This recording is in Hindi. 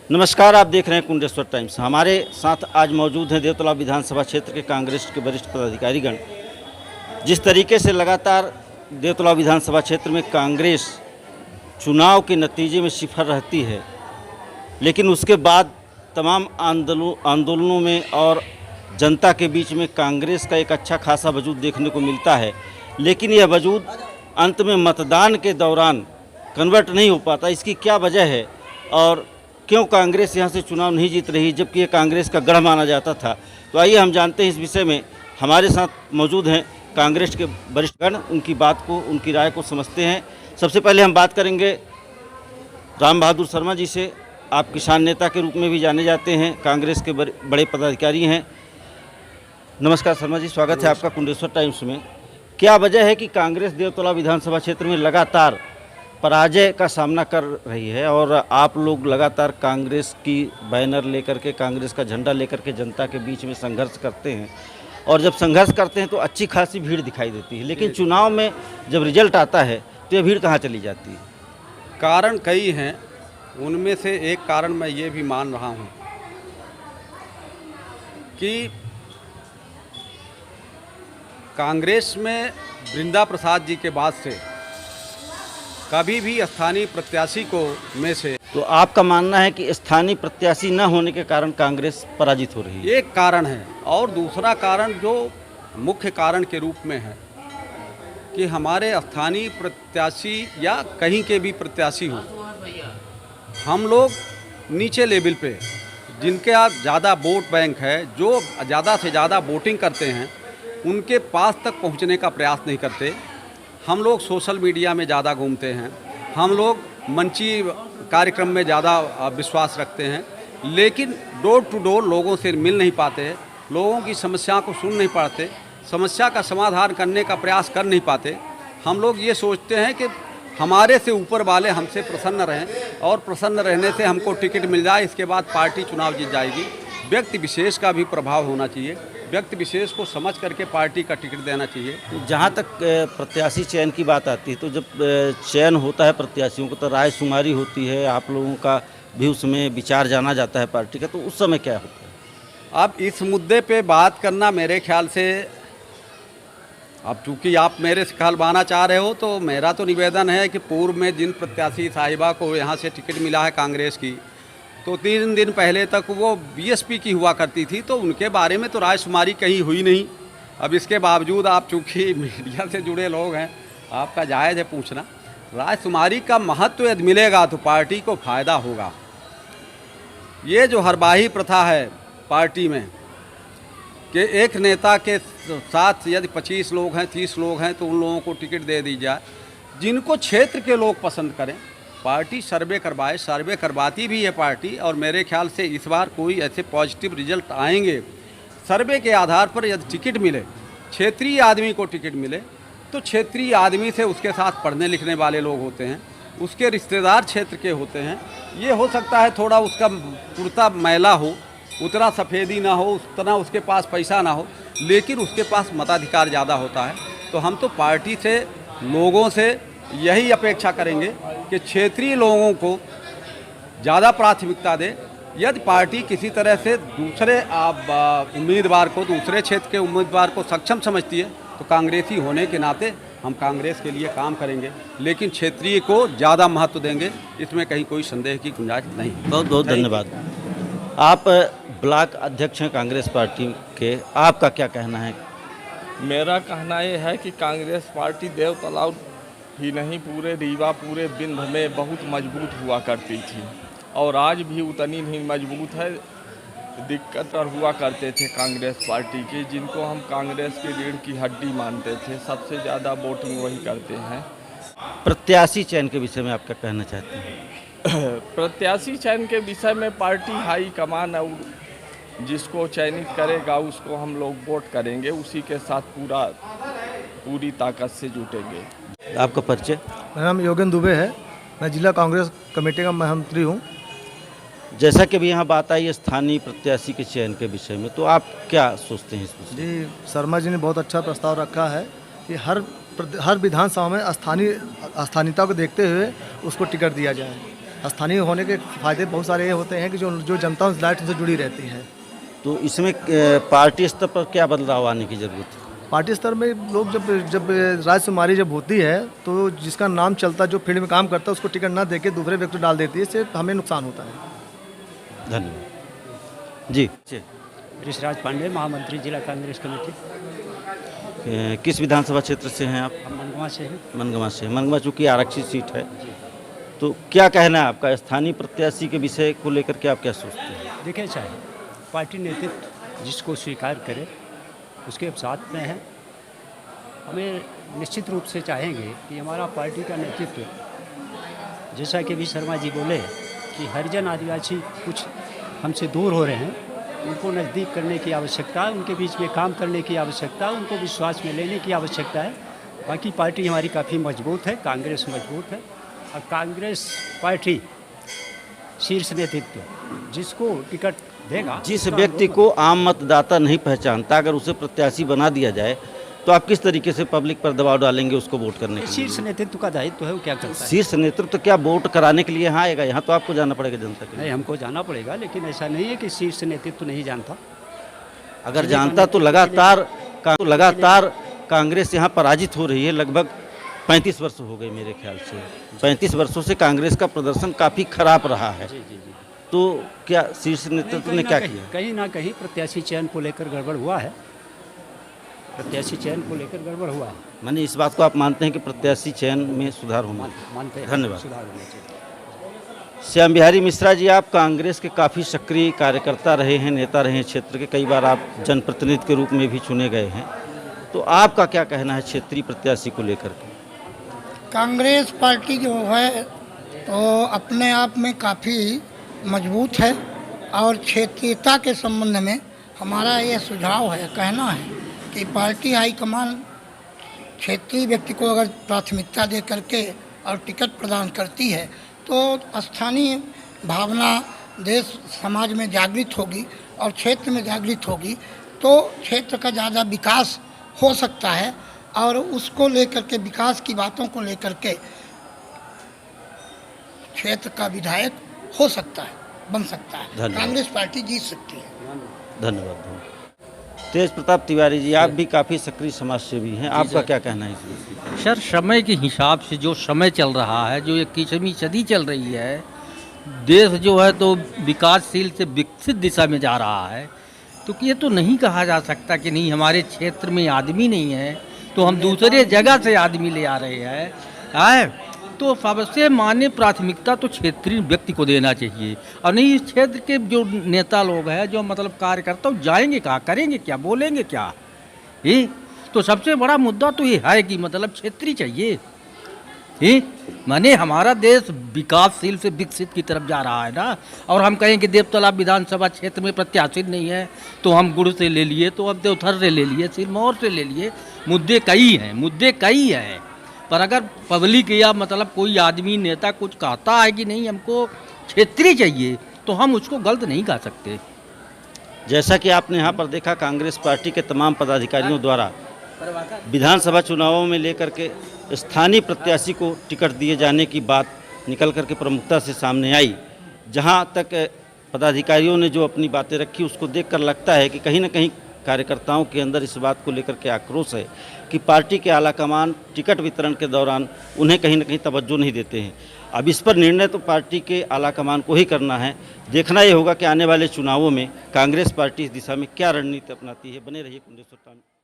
नमस्कार, आप देख रहे हैं कुंडेश्वर टाइम्स। हमारे साथ आज मौजूद हैं देवतला विधानसभा क्षेत्र के कांग्रेस के वरिष्ठ पदाधिकारीगण। जिस तरीके से लगातार देवतला विधानसभा क्षेत्र में कांग्रेस चुनाव के नतीजे में सिफर रहती है, लेकिन उसके बाद तमाम आंदोलनों में और जनता के बीच में कांग्रेस का एक अच्छा खासा वजूद देखने को मिलता है, लेकिन यह वजूद अंत में मतदान के दौरान कन्वर्ट नहीं हो पाता। इसकी क्या वजह है और क्यों कांग्रेस यहाँ से चुनाव नहीं जीत रही, जबकि ये कांग्रेस का गढ़ माना जाता था? तो आइए हम जानते हैं इस विषय में। हमारे साथ मौजूद हैं कांग्रेस के वरिष्ठगण, उनकी बात को, उनकी राय को समझते हैं। सबसे पहले हम बात करेंगे राम बहादुर शर्मा जी से। आप किसान नेता के रूप में भी जाने जाते हैं, कांग्रेस के बड़े पदाधिकारी हैं। नमस्कार शर्मा जी, स्वागत है आपका कुंडेश्वर टाइम्स में। क्या वजह है कि कांग्रेस देवतला विधानसभा क्षेत्र में लगातार पराजय का सामना कर रही है और आप लोग लगातार कांग्रेस की बैनर लेकर के, कांग्रेस का झंडा लेकर के जनता के बीच में संघर्ष करते हैं, और जब संघर्ष करते हैं तो अच्छी खासी भीड़ दिखाई देती है, लेकिन चुनाव में जब रिजल्ट आता है तो ये भीड़ कहाँ चली जाती है? कारण कई हैं, उनमें से एक कारण मैं ये भी मान रहा हूँ कि कांग्रेस में वृंदा प्रसाद जी के बाद से कभी भी स्थानीय प्रत्याशी को में से, तो आपका मानना है कि स्थानीय प्रत्याशी न होने के कारण कांग्रेस पराजित हो रही है? एक कारण है। और दूसरा कारण जो मुख्य कारण के रूप में है कि हमारे स्थानीय प्रत्याशी या कहीं के भी प्रत्याशी हों, हम लोग नीचे लेवल पे जिनके आप ज़्यादा वोट बैंक है, जो ज़्यादा से ज़्यादा वोटिंग करते हैं, उनके पास तक पहुंचने का प्रयास नहीं करते। हम लोग सोशल मीडिया में ज़्यादा घूमते हैं, हम लोग मंची कार्यक्रम में ज़्यादा विश्वास रखते हैं, लेकिन डोर टू डोर लोगों से मिल नहीं पाते हैं, लोगों की समस्या को सुन नहीं पाते, समस्या का समाधान करने का प्रयास कर नहीं पाते। हम लोग ये सोचते हैं कि हमारे से ऊपर वाले हमसे प्रसन्न रहें और प्रसन्न रहने से हमको टिकट मिल जाए, इसके बाद पार्टी चुनाव जीत जाएगी। व्यक्ति विशेष का भी प्रभाव होना चाहिए, व्यक्ति विशेष को समझ करके पार्टी का टिकट देना चाहिए। जहाँ तक प्रत्याशी चयन की बात आती है, तो जब चयन होता है प्रत्याशियों को तो रायशुमारी होती है, आप लोगों का भी उसमें विचार जाना जाता है पार्टी का, तो उस समय क्या होता है? अब इस मुद्दे पे बात करना मेरे ख्याल से, अब चूँकि आप मेरे से कहलवाना चाह रहे हो, तो मेरा तो निवेदन है कि पूर्व में जिन प्रत्याशी साहिबा को यहाँ से टिकट मिला है कांग्रेस की, तो 3 दिन पहले तक वो बीएसपी की हुआ करती थी, तो उनके बारे में तो रायशुमारी कहीं हुई नहीं। अब इसके बावजूद आप चूँकि मीडिया से जुड़े लोग हैं, आपका जायज़ है पूछना। रायशुमारी का महत्व यदि मिलेगा तो पार्टी को फ़ायदा होगा। ये जो हरबाही प्रथा है पार्टी में कि एक नेता के साथ यदि 25 लोग हैं, 30 लोग हैं, तो उन लोगों को टिकट दे दी जाए जिनको क्षेत्र के लोग पसंद करें। पार्टी सर्वे करवाए, सर्वे करवाती भी है पार्टी, और मेरे ख्याल से इस बार कोई ऐसे पॉजिटिव रिजल्ट आएंगे। सर्वे के आधार पर यदि टिकट मिले, क्षेत्रीय आदमी को टिकट मिले, तो क्षेत्रीय आदमी से उसके साथ पढ़ने लिखने वाले लोग होते हैं, उसके रिश्तेदार क्षेत्र के होते हैं। ये हो सकता है थोड़ा उसका कुर्ता मैला हो, उतना सफ़ेदी ना हो, उतना उसके पास पैसा ना हो, लेकिन उसके पास मताधिकार ज़्यादा होता है। तो हम तो पार्टी से, लोगों से यही अपेक्षा करेंगे कि क्षेत्रीय लोगों को ज़्यादा प्राथमिकता दे। यदि पार्टी किसी तरह से दूसरे उम्मीदवार को, दूसरे क्षेत्र के उम्मीदवार को सक्षम समझती है, तो कांग्रेसी होने के नाते हम कांग्रेस के लिए काम करेंगे, लेकिन क्षेत्रीय को ज़्यादा महत्व देंगे, इसमें कहीं कोई संदेह की गुंजाइश नहीं। बहुत बहुत धन्यवाद। आप ब्लॉक अध्यक्ष हैं कांग्रेस पार्टी के, आपका क्या कहना है? मेरा कहना ये है कि कांग्रेस पार्टी देवतला ही नहीं, पूरे रीवा, पूरे विंध्य में बहुत मजबूत हुआ करती थी, और आज भी उतनी ही मजबूत है। दिक्कत और हुआ करते थे कांग्रेस पार्टी के, जिनको हम कांग्रेस की रीढ़ की हड्डी मानते थे, सबसे ज़्यादा वोटिंग वही करते हैं। प्रत्याशी चयन के विषय में आप क्या कहना चाहते हैं? प्रत्याशी चयन के विषय में पार्टी हाई कमान और जिसको चयनित करेगा उसको हम लोग वोट करेंगे, उसी के साथ पूरी ताकत से जुटेंगे। आपका परिचय? मेरा नाम योगेंद्र दुबे है, मैं जिला कांग्रेस कमेटी का महामंत्री हूँ। जैसा कि अभी यहाँ बात आई है स्थानीय प्रत्याशी के चयन के विषय में, तो आप क्या सोचते हैं इस विषय? जी, शर्मा जी ने बहुत अच्छा प्रस्ताव रखा है कि हर विधानसभा में स्थानीयता को देखते हुए उसको टिकट दिया जाए। स्थानीय होने के फायदे बहुत सारे ये होते हैं कि जो जनता उनसे जुड़ी रहती है। तो इसमें पार्टी स्तर पर क्या बदलाव आने की ज़रूरत है? पार्टी स्तर में लोग जब राजकुमारी जब होती है तो जिसका नाम चलता, जो फील्ड में काम करता है, उसको टिकट ना देके दूसरे व्यक्ति डाल देती है, इससे हमें नुकसान होता है। धन्यवाद जी। ऋषिराज पांडे, महामंत्री जिला कांग्रेस कमेटी। किस विधानसभा क्षेत्र से हैं आप? हम मनगवा से हैं। मनगवा से। मनगवा चूँकि आरक्षित सीट है, तो क्या कहना है आपका स्थानीय प्रत्याशी के विषय को लेकर के? आप क्या सोचते हैं? देखिए, चाहे पार्टी नेतृत्व जिसको स्वीकार करे उसके साथ में है। हमें निश्चित रूप से चाहेंगे कि हमारा पार्टी का नेतृत्व, जैसा कि भी शर्मा जी बोले कि हरिजन आदिवासी कुछ हमसे दूर हो रहे हैं, उनको नज़दीक करने की आवश्यकता है, उनके बीच में काम करने की आवश्यकता है, उनको विश्वास में लेने की आवश्यकता है। बाकी पार्टी हमारी काफ़ी मजबूत है, कांग्रेस मजबूत है, और कांग्रेस पार्टी शीर्ष नेतृत्व जिसको टिकट देगा, जिस व्यक्ति को आम मतदाता नहीं पहचानता, अगर उसे प्रत्याशी बना दिया जाए तो आप किस तरीके से पब्लिक पर दबाव डालेंगे उसको वोट करने के लिए? शीर्ष नेतृत्व का दायित्व है, वो क्या करता है। शीर्ष नेतृत्व क्या वोट कराने के लिए यहाँ आएगा? यहाँ तो आपको जाना पड़ेगा जनता के लिए। नहीं, हमको जाना पड़ेगा, लेकिन ऐसा नहीं है कि शीर्ष नेतृत्व नहीं जानता। अगर जानता तो लगातार कांग्रेस यहाँ पराजित हो रही है। लगभग 35 वर्ष हो गए मेरे ख्याल से। 35 वर्षों से कांग्रेस का प्रदर्शन काफ़ी खराब रहा है। तो क्या शीर्ष नेतृत्व ने क्या किया? कहीं ना कहीं प्रत्याशी चयन को लेकर गड़बड़ हुआ है। प्रत्याशी चयन को लेकर गड़बड़ हुआ है। माने इस बात को आप मानते हैं कि प्रत्याशी चयन में सुधार होना? मानते हैं, धन्यवाद। सुधार होना चाहिए। श्याम बिहारी मिश्रा जी, आप कांग्रेस के काफ़ी सक्रिय कार्यकर्ता रहे हैं, नेता रहे हैं क्षेत्र के। कई बार आप जनप्रतिनिधि के रूप में भी चुने गए हैं, तो आपका क्या कहना है क्षेत्रीय प्रत्याशी को लेकर के? कांग्रेस पार्टी जो है तो अपने आप में काफ़ी मजबूत है, और क्षेत्रीयता के संबंध में हमारा ये सुझाव है, कहना है कि पार्टी हाईकमान क्षेत्रीय व्यक्ति को अगर प्राथमिकता दे करके और टिकट प्रदान करती है तो स्थानीय भावना देश समाज में जागृत होगी, और क्षेत्र में जागृत होगी तो क्षेत्र का ज़्यादा विकास हो सकता है, और उसको लेकर के, विकास की बातों को लेकर के क्षेत्र का विधायक हो सकता है, बन सकता है। कांग्रेस पार्टी जीत सकती है। धन्यवाद। तेज प्रताप तिवारी जी, आप भी काफ़ी सक्रिय समाजसेवी हैं, आपका क्या कहना है इस विषय? सर, समय के हिसाब से जो समय चल रहा है, जो 21वीं सदी चल रही है, देश जो है तो विकासशील से विकसित दिशा में जा रहा है, तो ये तो नहीं कहा जा सकता कि नहीं हमारे क्षेत्र में आदमी नहीं है तो हम दूसरे जगह से आदमी ले आ रहे हैं। तो सबसे मान्य प्राथमिकता तो क्षेत्रीय व्यक्ति को देना चाहिए, और नहीं इस क्षेत्र के जो नेता लोग हैं, जो मतलब कार्यकर्ता, जाएंगे कहाँ, करेंगे क्या, बोलेंगे क्या? तो सबसे बड़ा मुद्दा तो ये है कि मतलब क्षेत्रीय चाहिए। माने हमारा देश विकासशील से विकसित की तरफ जा रहा है ना, और हम कहें कि देवतालाब विधानसभा क्षेत्र में प्रत्याशी नहीं है तो हम गुड़ से ले लिए, तो अब देवथर से ले लिए, सिरमौर से ले लिए। मुद्दे कई हैं, पर अगर पब्लिक या मतलब कोई आदमी नेता कुछ कहता है कि नहीं हमको क्षेत्रीय चाहिए, तो हम उसको गलत नहीं कह सकते। जैसा कि आपने यहाँ पर देखा, कांग्रेस पार्टी के तमाम पदाधिकारियों द्वारा विधानसभा चुनावों में लेकर के स्थानीय प्रत्याशी को टिकट दिए जाने की बात निकल कर के प्रमुखता से सामने आई। जहाँ तक पदाधिकारियों ने जो अपनी बातें रखी, उसको देखकर लगता है कि कहीं ना कहीं कार्यकर्ताओं के अंदर इस बात को लेकर के आक्रोश है कि पार्टी के आलाकमान टिकट वितरण के दौरान उन्हें कहीं ना कहीं तवज्जो नहीं देते हैं। अब इस पर निर्णय तो पार्टी के आलाकमान को ही करना है। देखना ये होगा कि आने वाले चुनावों में कांग्रेस पार्टी इस दिशा में क्या रणनीति अपनाती है। बने रहिए कुंडेश्वर टाइम्स।